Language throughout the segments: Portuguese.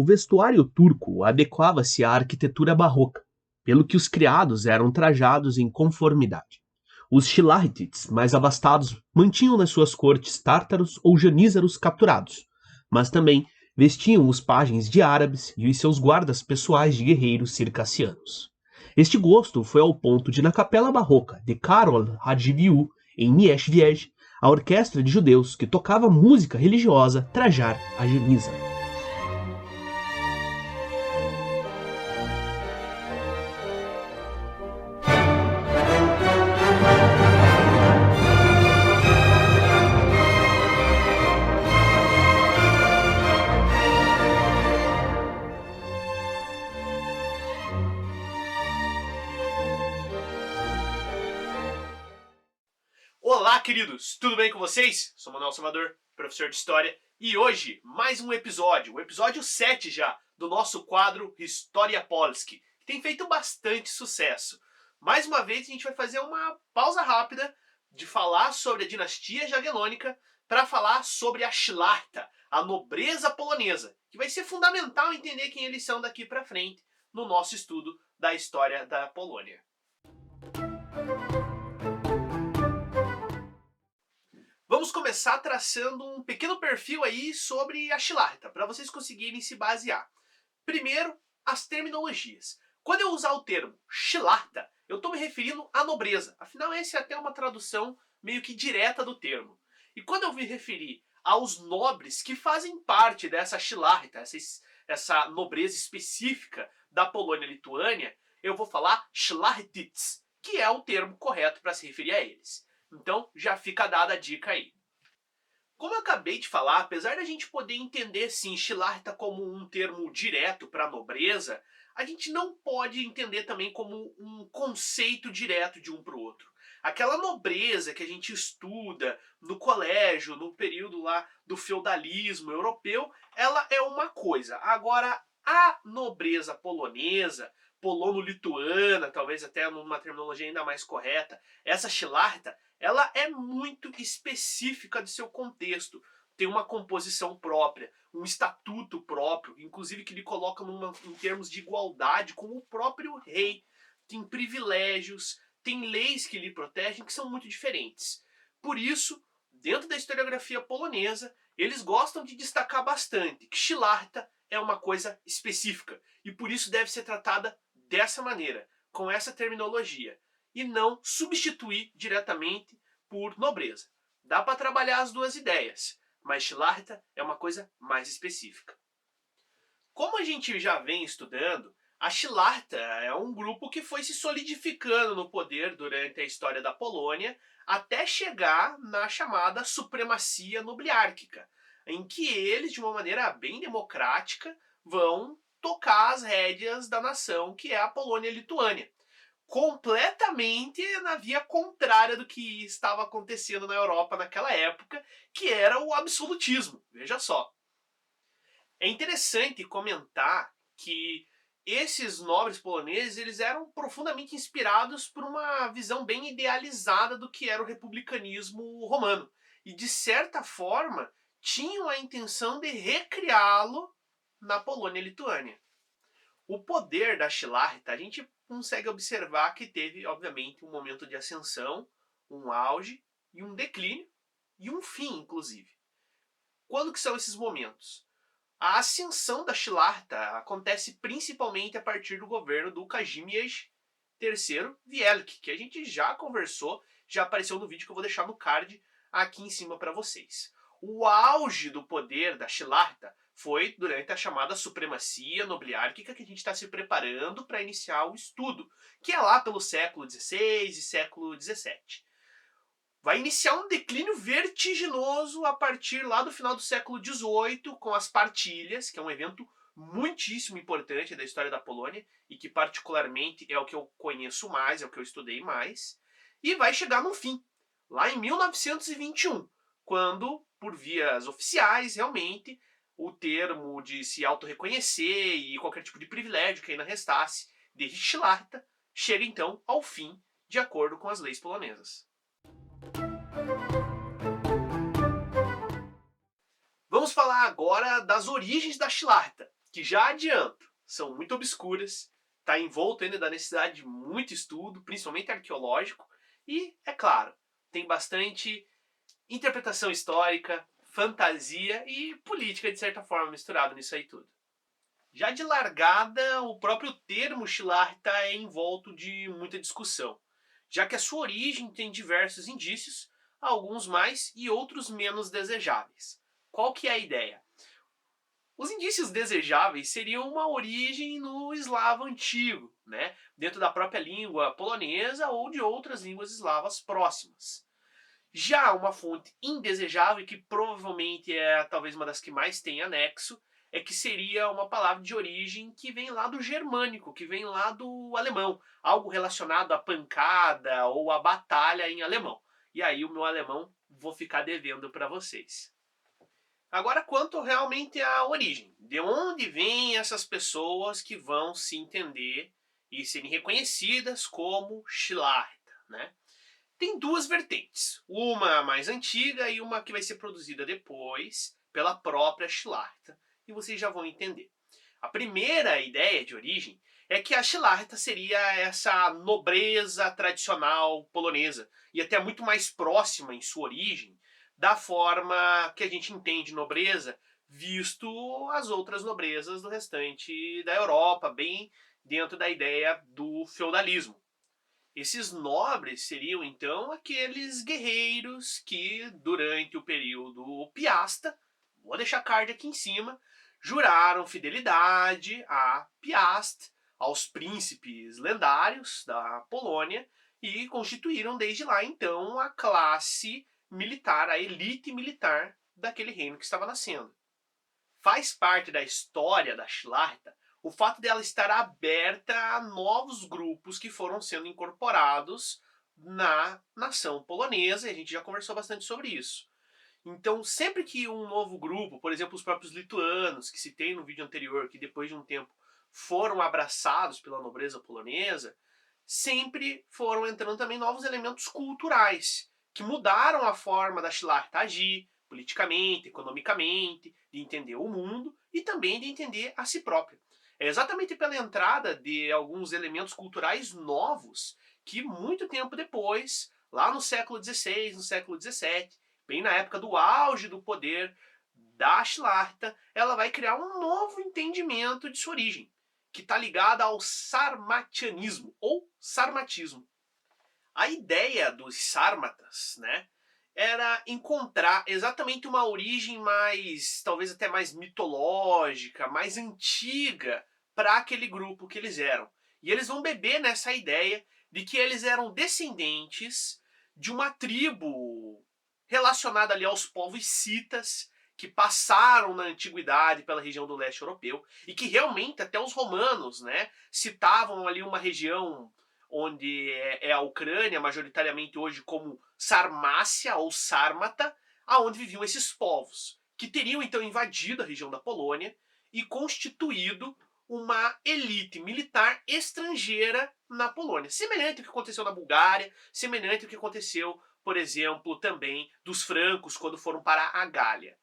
O vestuário turco adequava-se à arquitetura barroca, pelo que os criados eram trajados em conformidade. Os Shilahitids, mais abastados, mantinham nas suas cortes tártaros ou janízaros capturados, mas também vestiam os pajens de árabes e os seus guardas pessoais de guerreiros circassianos. Este gosto foi ao ponto de, na capela barroca de Karol Radziwiłł, em Mieszwiecz, a orquestra de judeus que tocava música religiosa trajar a janisa. Olá, queridos! Tudo bem com vocês? Sou Manuel Salvador, professor de História, e hoje mais um episódio, o episódio 7 já, do nosso quadro História Polski, que tem feito bastante sucesso. Mais uma vez a gente vai fazer uma pausa rápida de falar sobre a dinastia Jagiellônica para falar sobre a Szlachta, a nobreza polonesa, que vai ser fundamental entender quem eles são daqui para frente no nosso estudo da história da Polônia. Vamos começar traçando um pequeno perfil aí sobre a Szlachta, para vocês conseguirem se basear. Primeiro, as terminologias. Quando eu usar o termo Szlachta, eu estou me referindo à nobreza. Afinal, essa é até uma tradução meio que direta do termo. E quando eu me referir aos nobres que fazem parte dessa Szlachta, essa nobreza específica da Polônia-Lituânia, eu vou falar Szlachtics, que é o termo correto para se referir a eles. Então, já fica dada a dica aí. Como eu acabei de falar, apesar da gente poder entender, sim, Szlachta como um termo direto para a nobreza, a gente não pode entender também como um conceito direto de um para o outro. Aquela nobreza que a gente estuda no colégio, no período lá do feudalismo europeu, ela é uma coisa. Agora, a nobreza polonesa, polono-lituana, talvez até numa terminologia ainda mais correta, essa Szlachta, ela é muito específica do seu contexto. Tem uma composição própria, um estatuto próprio, inclusive que lhe coloca em termos de igualdade com o próprio rei. Tem privilégios, tem leis que lhe protegem que são muito diferentes. Por isso, dentro da historiografia polonesa, eles gostam de destacar bastante que Szlachta é uma coisa específica e por isso deve ser tratada dessa maneira, com essa terminologia, e não substituir diretamente por nobreza. Dá para trabalhar as duas ideias, mas Szlachta é uma coisa mais específica. Como a gente já vem estudando, a Szlachta é um grupo que foi se solidificando no poder durante a história da Polônia até chegar na chamada supremacia nobiliárquica, em que eles, de uma maneira bem democrática, vão tocar as rédeas da nação que é a Polônia-Lituânia. Completamente na via contrária do que estava acontecendo na Europa naquela época, que era o absolutismo. Veja só. É interessante comentar que esses nobres poloneses eles eram profundamente inspirados por uma visão bem idealizada do que era o republicanismo romano. E, de certa forma, tinham a intenção de recriá-lo na Polônia-Lituânia. O poder da Szlachta, a gente consegue observar que teve, obviamente, um momento de ascensão, um auge e um declínio e um fim, inclusive. Quando que são esses momentos? A ascensão da Szlachta acontece principalmente a partir do governo do Kazimierz III Wielki, que a gente já conversou, já apareceu no vídeo que eu vou deixar no card aqui em cima para vocês. O auge do poder da Szlachta foi durante a chamada supremacia nobiliárquica que a gente está se preparando para iniciar o estudo, que é lá pelo século XVI e século XVII. Vai iniciar um declínio vertiginoso a partir lá do final do século XVIII, com as partilhas, que é um evento muitíssimo importante da história da Polônia, e que particularmente é o que eu conheço mais, é o que eu estudei mais, e vai chegar no fim, lá em 1921, quando, por vias oficiais, realmente, o termo de se autorreconhecer e qualquer tipo de privilégio que ainda restasse de Szlachta chega então ao fim, de acordo com as leis polonesas. Vamos falar agora das origens da Szlachta. que já adianto, são muito obscuras, está envolto ainda da necessidade de muito estudo, principalmente arqueológico, e, é claro, tem bastante interpretação histórica, fantasia e política, de certa forma, misturado nisso aí tudo. Já de largada, o próprio termo Shillahta é envolto de muita discussão, já que a sua origem tem diversos indícios, alguns mais e outros menos desejáveis. Qual que é a ideia? Os indícios desejáveis seriam uma origem no eslavo antigo, né? Dentro da própria língua polonesa ou de outras línguas eslavas próximas. Já uma fonte indesejável, que provavelmente é talvez uma das que mais tem anexo, é que seria uma palavra de origem que vem lá do germânico, que vem lá do alemão, algo relacionado à pancada ou à batalha em alemão. E aí o meu alemão vou ficar devendo para vocês. Agora, quanto realmente à origem, de onde vêm essas pessoas que vão se entender e serem reconhecidas como Shillahita, né? Tem duas vertentes, uma mais antiga e uma que vai ser produzida depois pela própria Shillahita, e vocês já vão entender. A primeira ideia de origem é que a Shillahita seria essa nobreza tradicional polonesa, e até muito mais próxima em sua origem da forma que a gente entende nobreza, visto as outras nobrezas do restante da Europa, bem dentro da ideia do feudalismo. Esses nobres seriam então aqueles guerreiros que, durante o período Piasta, vou deixar card aqui em cima, juraram fidelidade a Piast, aos príncipes lendários da Polônia, e constituíram desde lá então a classe militar, a elite militar daquele reino que estava nascendo. Faz parte da história da Shillahita o fato dela estar aberta a novos grupos que foram sendo incorporados na nação polonesa, e a gente já conversou bastante sobre isso. Então, sempre que um novo grupo, por exemplo, os próprios lituanos, que citei no vídeo anterior, que depois de um tempo foram abraçados pela nobreza polonesa, sempre foram entrando também novos elementos culturais, que mudaram a forma da Shillahita agir, politicamente, economicamente, de entender o mundo e também de entender a si própria. É exatamente pela entrada de alguns elementos culturais novos que muito tempo depois, lá no século XVI, no século XVII, bem na época do auge do poder da Shillahita, ela vai criar um novo entendimento de sua origem, que está ligada ao sarmatianismo ou sarmatismo. A ideia dos sármatas, né, era encontrar exatamente uma origem mais, talvez até mais mitológica, mais antiga para aquele grupo que eles eram. E eles vão beber nessa ideia de que eles eram descendentes de uma tribo relacionada ali aos povos citas, que passaram na antiguidade pela região do leste europeu e que realmente até os romanos, né, citavam ali uma região onde é a Ucrânia, majoritariamente hoje como Sarmácia ou Sármata, aonde viviam esses povos, que teriam então invadido a região da Polônia e constituído uma elite militar estrangeira na Polônia, semelhante ao que aconteceu na Bulgária, semelhante ao que aconteceu, por exemplo, também dos francos quando foram para a Gália.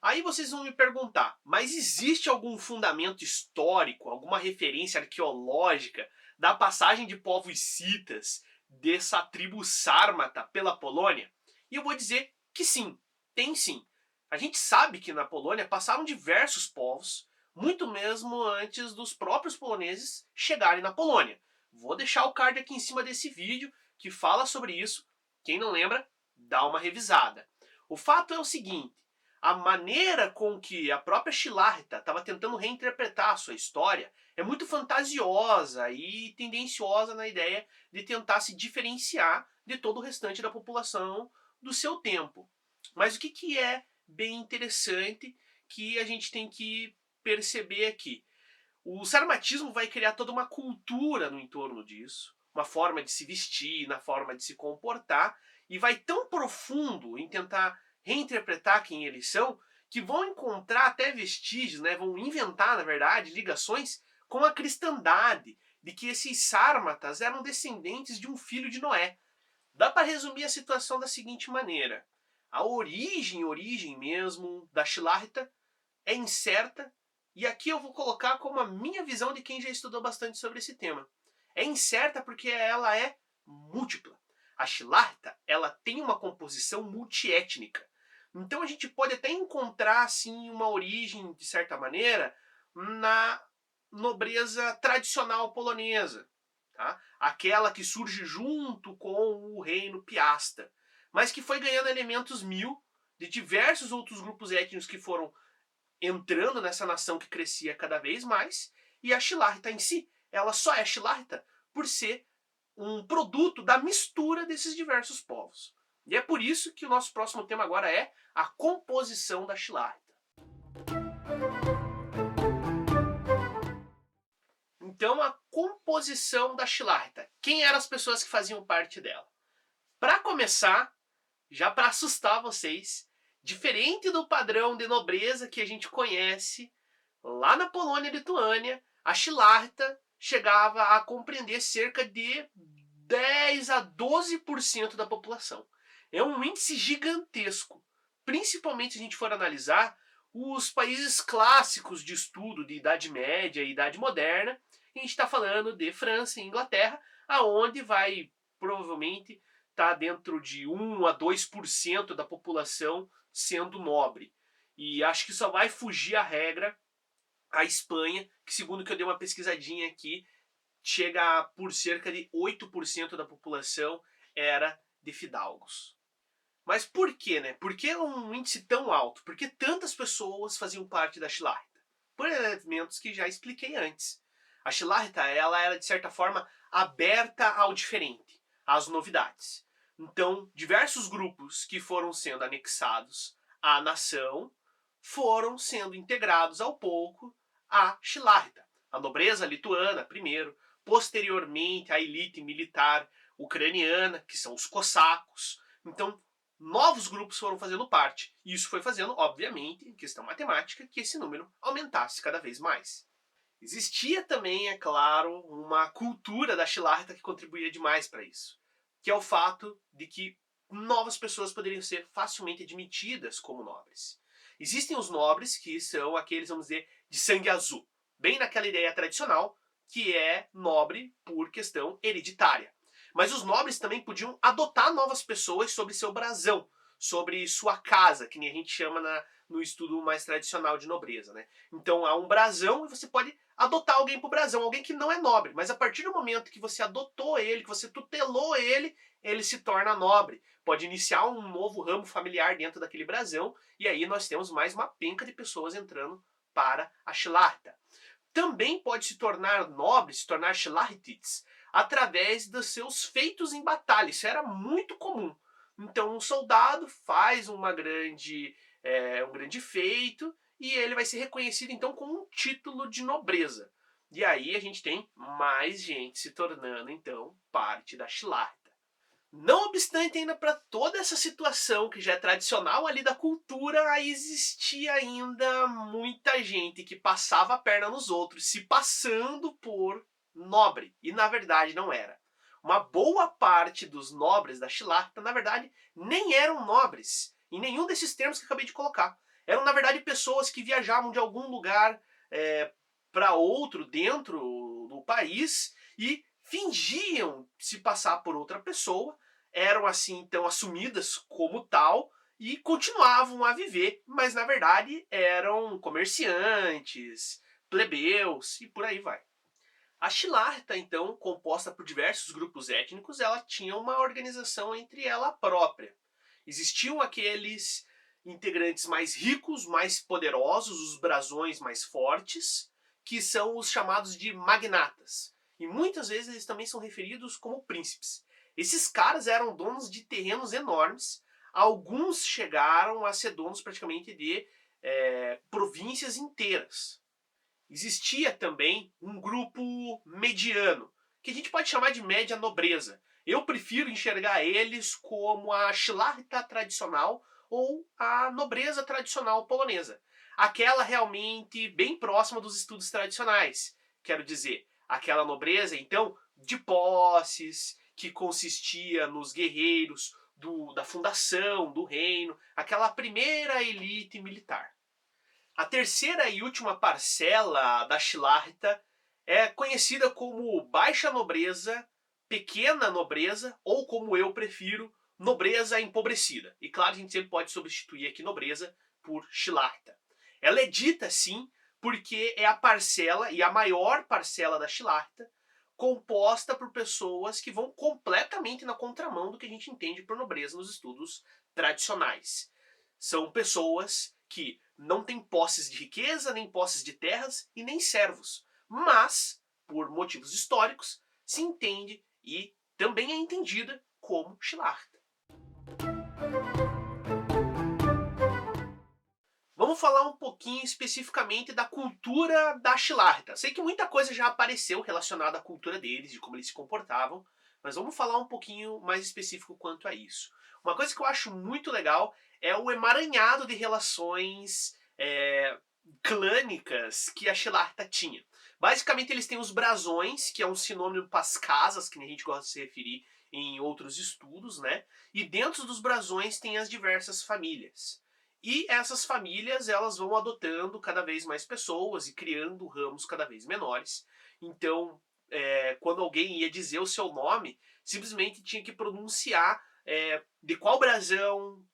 Aí vocês vão me perguntar, mas existe algum fundamento histórico, alguma referência arqueológica da passagem de povos citas dessa tribo sármata pela Polônia? E eu vou dizer que sim, tem sim. A gente sabe que na Polônia passaram diversos povos, muito mesmo antes dos próprios poloneses chegarem na Polônia. Vou deixar o card aqui em cima desse vídeo que fala sobre isso. Quem não lembra, dá uma revisada. O fato é o seguinte, a maneira com que a própria Shillahita estava tentando reinterpretar a sua história é muito fantasiosa e tendenciosa na ideia de tentar se diferenciar de todo o restante da população do seu tempo. Mas o que é bem interessante que a gente tem que perceber aqui? O sarmatismo vai criar toda uma cultura no entorno disso, uma forma de se vestir, na forma de se comportar, e vai tão profundo em tentar reinterpretar quem eles são, que vão encontrar até vestígios, né, vão inventar, na verdade, ligações com a cristandade, de que esses sármatas eram descendentes de um filho de Noé. Dá para resumir a situação da seguinte maneira: a origem mesmo da Shillahita é incerta e aqui eu vou colocar como a minha visão de quem já estudou bastante sobre esse tema. É incerta porque ela é múltipla. A Shlachta, ela tem uma composição multiétnica. Então a gente pode até encontrar assim uma origem, de certa maneira, na nobreza tradicional polonesa, tá? Aquela que surge junto com o reino piasta, mas que foi ganhando elementos de diversos outros grupos étnicos que foram entrando nessa nação que crescia cada vez mais, e a Shlachta em si, ela só é Shlachta por ser um produto da mistura desses diversos povos. E é por isso que o nosso próximo tema agora é a composição da Shlachta. Então, a composição da Shlachta. Quem eram as pessoas que faziam parte dela? Para começar, já para assustar vocês, diferente do padrão de nobreza que a gente conhece, lá na Polônia e Lituânia, a Shlachta chegava a compreender cerca de 10 a 12% da população. É um índice gigantesco, principalmente se a gente for analisar os países clássicos de estudo de Idade Média e Idade Moderna. A gente está falando de França e Inglaterra, aonde vai provavelmente estar dentro de 1 a 2% da população sendo nobre. E acho que só vai fugir a regra a Espanha, que segundo que eu dei uma pesquisadinha aqui, chega por cerca de 8% da população era de fidalgos. Mas por quê, né? Por que um índice tão alto? Por que tantas pessoas faziam parte da Shlachta? Por elementos que já expliquei antes. A Shlachta, ela era de certa forma aberta ao diferente, às novidades. Então, diversos grupos que foram sendo anexados à nação foram sendo integrados ao pouco à Shlachta. A nobreza lituana primeiro, posteriormente a elite militar ucraniana, que são os cossacos. Então, novos grupos foram fazendo parte. E isso foi fazendo, obviamente, em questão matemática, que esse número aumentasse cada vez mais. Existia também, é claro, uma cultura da Shlachta que contribuía demais para isso, que é o fato de que novas pessoas poderiam ser facilmente admitidas como nobres. Existem os nobres que são aqueles, vamos dizer, de sangue azul, bem naquela ideia tradicional que é nobre por questão hereditária. Mas os nobres também podiam adotar novas pessoas sobre seu brasão, sobre sua casa, que nem a gente chama no estudo mais tradicional de nobreza, né? Então há um brasão e você pode adotar alguém pro brasão, alguém que não é nobre, mas a partir do momento que você adotou ele, que você tutelou ele, ele se torna nobre. Pode iniciar um novo ramo familiar dentro daquele brasão, e aí nós temos mais uma penca de pessoas entrando para a Shlachta. Também pode se tornar nobre, se tornar Shlachtitz, através dos seus feitos em batalha. Isso era muito comum. Então um soldado faz um grande feito e ele vai ser reconhecido então com um título de nobreza. E aí a gente tem mais gente se tornando então parte da Shlachta. Não obstante ainda para toda essa situação que já é tradicional ali da cultura, existia ainda muita gente que passava a perna nos outros, se passando por nobre, e na verdade não era. Uma boa parte dos nobres da Shlachta, na verdade, nem eram nobres, em nenhum desses termos que eu acabei de colocar. Eram, na verdade, pessoas que viajavam de algum lugar para outro dentro do país e fingiam se passar por outra pessoa, eram assim então assumidas como tal e continuavam a viver, mas na verdade eram comerciantes, plebeus e por aí vai. A Shlachta, então, composta por diversos grupos étnicos, ela tinha uma organização entre ela própria. Existiam aqueles integrantes mais ricos, mais poderosos, os brasões mais fortes, que são os chamados de magnatas. E muitas vezes eles também são referidos como príncipes. Esses caras eram donos de terrenos enormes. Alguns chegaram a ser donos praticamente de províncias inteiras. Existia também um grupo mediano, que a gente pode chamar de média nobreza. Eu prefiro enxergar eles como a Shlachta tradicional ou a nobreza tradicional polonesa. Aquela realmente bem próxima dos estudos tradicionais. Quero dizer, aquela nobreza, então, de posses, que consistia nos guerreiros da fundação do reino, aquela primeira elite militar. A terceira e última parcela da Schlachta é conhecida como baixa nobreza, pequena nobreza ou, como eu prefiro, nobreza empobrecida. E claro, a gente sempre pode substituir aqui nobreza por Schlachta. Ela é dita assim porque é a parcela e a maior parcela da Schlachta composta por pessoas que vão completamente na contramão do que a gente entende por nobreza nos estudos tradicionais. São pessoas que não têm posses de riqueza, nem posses de terras e nem servos, mas, por motivos históricos, se entende e também é entendida como Schlachta. Vamos falar um pouquinho especificamente da cultura da Schlachta. Sei que muita coisa já apareceu relacionada à cultura deles, de como eles se comportavam, mas vamos falar um pouquinho mais específico quanto a isso. Uma coisa que eu acho muito legal é o emaranhado de relações clânicas que a Schlachta tinha. Basicamente eles têm os brasões, que é um sinônimo para as casas, que a gente gosta de se referir em outros estudos, né? E dentro dos brasões tem as diversas famílias. E essas famílias elas vão adotando cada vez mais pessoas e criando ramos cada vez menores. Então, quando alguém ia dizer o seu nome, simplesmente tinha que pronunciar de qual brasão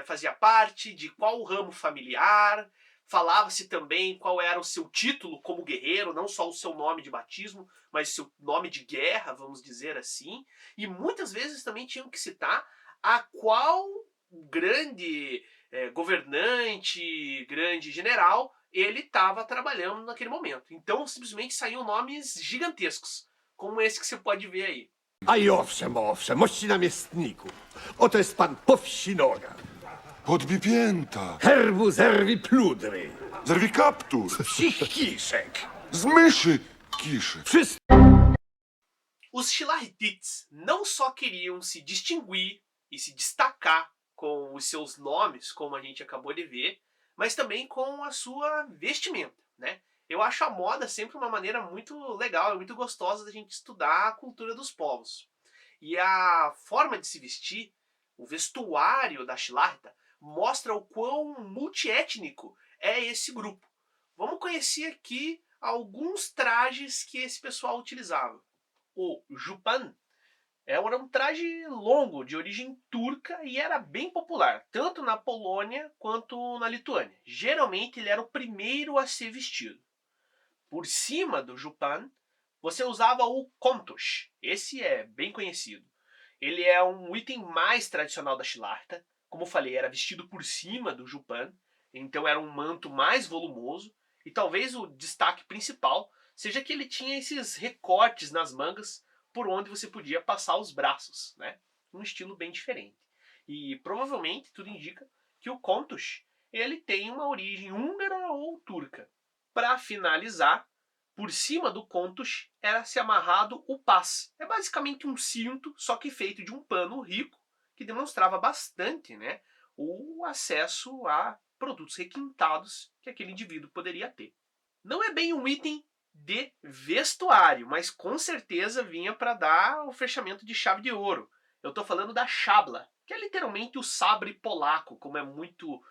fazia parte, de qual ramo familiar. Falava-se também qual era o seu título como guerreiro, não só o seu nome de batismo, mas o seu nome de guerra, vamos dizer assim. E muitas vezes também tinham que citar a qual grande governante, grande general, ele estava trabalhando naquele momento. Então simplesmente saíam nomes gigantescos, como esse que você pode ver aí. A owszem, mości namiestniku. Oto jest pan Powsinoga. Podbij pięta, Herbu zerwi pludry. zerwij kaptur, Psich kiszek. z myszy kiszy. Wszyscy Os Shilahitites não só queriam se distinguir e se destacar com os seus nomes, como a gente acabou de ver, mas também com a sua vestimenta, né? Eu acho a moda sempre uma maneira muito legal e muito gostosa da gente estudar a cultura dos povos. E a forma de se vestir, o vestuário da Schlachta, mostra o quão multiétnico é esse grupo. Vamos conhecer aqui alguns trajes que esse pessoal utilizava. O jupan era um traje longo, de origem turca e era bem popular, tanto na Polônia quanto na Lituânia. Geralmente ele era o primeiro a ser vestido. Por cima do jupan, você usava o kontush. Esse é bem conhecido. Ele é um item mais tradicional da Schlachta. Como eu falei, era vestido por cima do jupan, então era um manto mais volumoso. E talvez o destaque principal seja que ele tinha esses recortes nas mangas por onde você podia passar os braços, né? Um estilo bem diferente. E provavelmente tudo indica que o kontush ele tem uma origem húngara ou turca. Para finalizar, por cima do kontush era se amarrado o pas. É basicamente um cinto, só que feito de um pano rico, que demonstrava bastante, né, o acesso a produtos requintados que aquele indivíduo poderia ter. Não é bem um item de vestuário, mas com certeza vinha para dar o fechamento de chave de ouro. Eu estou falando da szabla, que é literalmente o sabre polaco, como é muito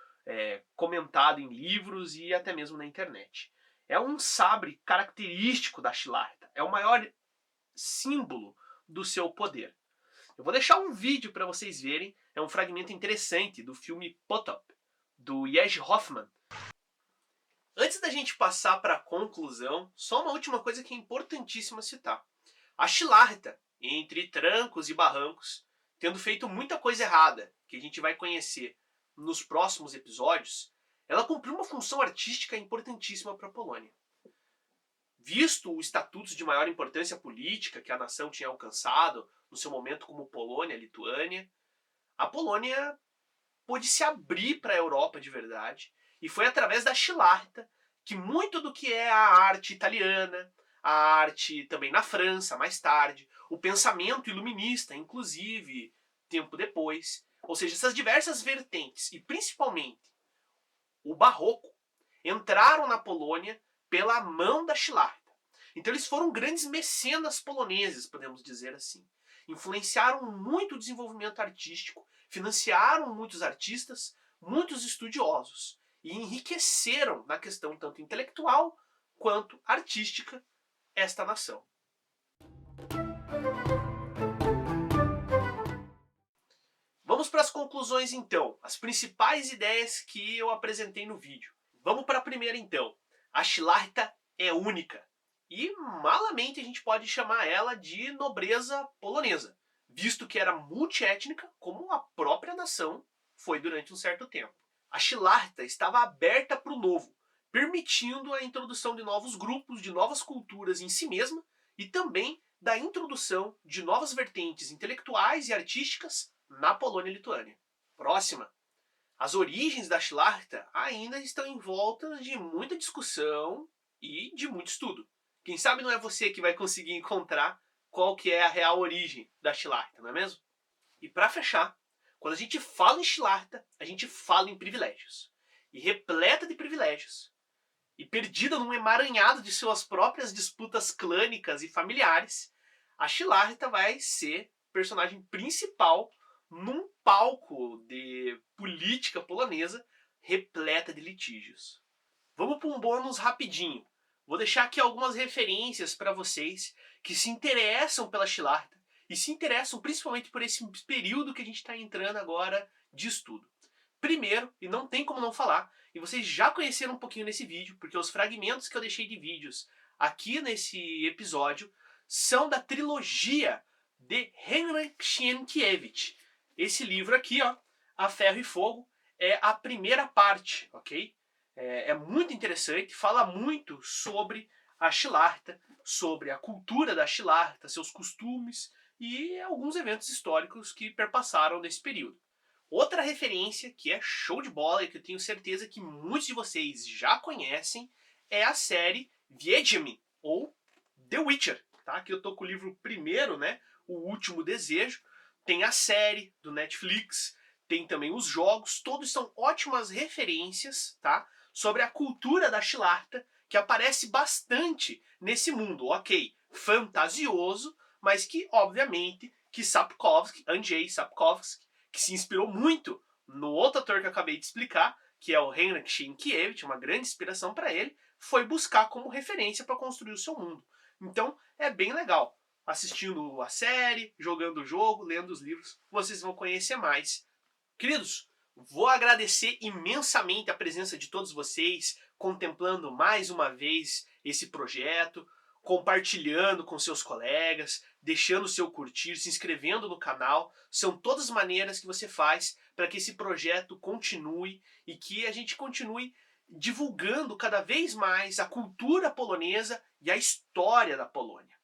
comentado em livros e até mesmo na internet. É um sabre característico da Schlachta, é o maior símbolo do seu poder. Eu vou deixar um vídeo para vocês verem, é um fragmento interessante do filme Potop, do Jerzy Hoffmann. Antes da gente passar para a conclusão, só uma última coisa que é importantíssima citar. A Schlachta, entre trancos e barrancos, tendo feito muita coisa errada, que a gente vai conhecer nos próximos episódios, ela cumpriu uma função artística importantíssima para a Polônia. Visto o status de maior importância política que a nação tinha alcançado no seu momento como Polônia, Lituânia, a Polônia pôde se abrir para a Europa de verdade, e foi através da Schlachta que muito do que é a arte italiana, a arte também na França, mais tarde, o pensamento iluminista, inclusive, tempo depois, ou seja, essas diversas vertentes, e principalmente o barroco, entraram na Polônia pela mão da Schlachta. Então eles foram grandes mecenas poloneses, podemos dizer assim. Influenciaram muito o desenvolvimento artístico, financiaram muitos artistas, muitos estudiosos. e enriqueceram na questão tanto intelectual quanto artística esta nação. Vamos para as conclusões então, as principais ideias que eu apresentei no vídeo. Vamos para a primeira então. A Szlachta é única e malamente a gente pode chamar ela de nobreza polonesa, visto que era multiétnica como a própria nação foi durante um certo tempo. A Szlachta estava aberta para o novo, permitindo a introdução de novos grupos, de novas culturas em si mesma e também da introdução de novas vertentes intelectuais e artísticas na Polônia-Lituânia. Próxima. As origens da Szlachta ainda estão em volta de muita discussão e de muito estudo. Quem sabe não é você que vai conseguir encontrar qual que é a real origem da Szlachta, não é mesmo? E para fechar, quando a gente fala em Szlachta, a gente fala em privilégios. E repleta de privilégios, e perdida num emaranhado de suas próprias disputas clânicas e familiares, a Szlachta vai ser personagem principal num palco de política polonesa repleta de litígios. Vamos para um bônus rapidinho. Vou deixar aqui algumas referências para vocês que se interessam pela Szlachta e se interessam principalmente por esse período que a gente está entrando agora de estudo. Primeiro, e não tem como não falar, e vocês já conheceram um pouquinho nesse vídeo, porque os fragmentos que eu deixei de vídeos aqui nesse episódio são da trilogia de Henryk Sienkiewicz. Esse livro aqui, ó, A Ferro e Fogo, é a primeira parte, ok? É muito interessante, fala muito sobre a Szlachta, sobre a cultura da Szlachta, seus costumes e alguns eventos históricos que perpassaram nesse período. Outra referência que é show de bola e que eu tenho certeza que muitos de vocês já conhecem é a série Wiedźmin, ou The Witcher, tá? Que eu tô com o livro primeiro, né? O Último Desejo. Tem a série do Netflix, tem também os jogos, todos são ótimas referências, tá? Sobre a cultura da Szlachta, que aparece bastante nesse mundo, ok, fantasioso, mas que, obviamente, que Sapkowski, Andrzej Sapkowski, que se inspirou muito no outro ator que eu acabei de explicar, que é o Henryk Sienkiewicz, uma grande inspiração para ele, foi buscar como referência para construir o seu mundo. Então é bem legal. Assistindo a série, jogando o jogo, lendo os livros, vocês vão conhecer mais. Queridos, vou agradecer imensamente a presença de todos vocês, contemplando mais uma vez esse projeto, compartilhando com seus colegas, deixando o seu curtir, se inscrevendo no canal. São todas as maneiras que você faz para que esse projeto continue e que a gente continue divulgando cada vez mais a cultura polonesa e a história da Polônia.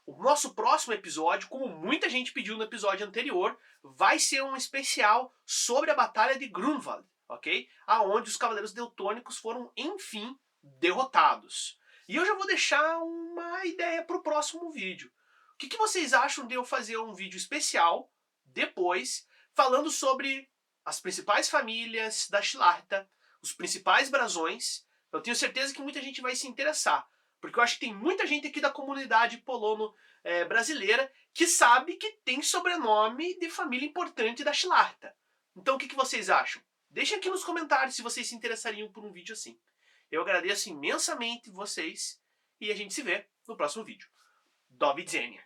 O nosso próximo episódio, como muita gente pediu no episódio anterior, vai ser um especial sobre a Batalha de Grunwald, ok? Aonde os Cavaleiros Teutônicos foram, enfim, derrotados. E eu já vou deixar uma ideia para o próximo vídeo. O que vocês acham de eu fazer um vídeo especial, depois, falando sobre as principais famílias da Szlachta, os principais brasões? Eu tenho certeza que muita gente vai se interessar, porque eu acho que tem muita gente aqui da comunidade polono-brasileira que sabe que tem sobrenome de família importante da Szlachta. Então o que vocês acham? Deixem aqui nos comentários se vocês se interessariam por um vídeo assim. Eu agradeço imensamente vocês e a gente se vê no próximo vídeo. Do widzenia!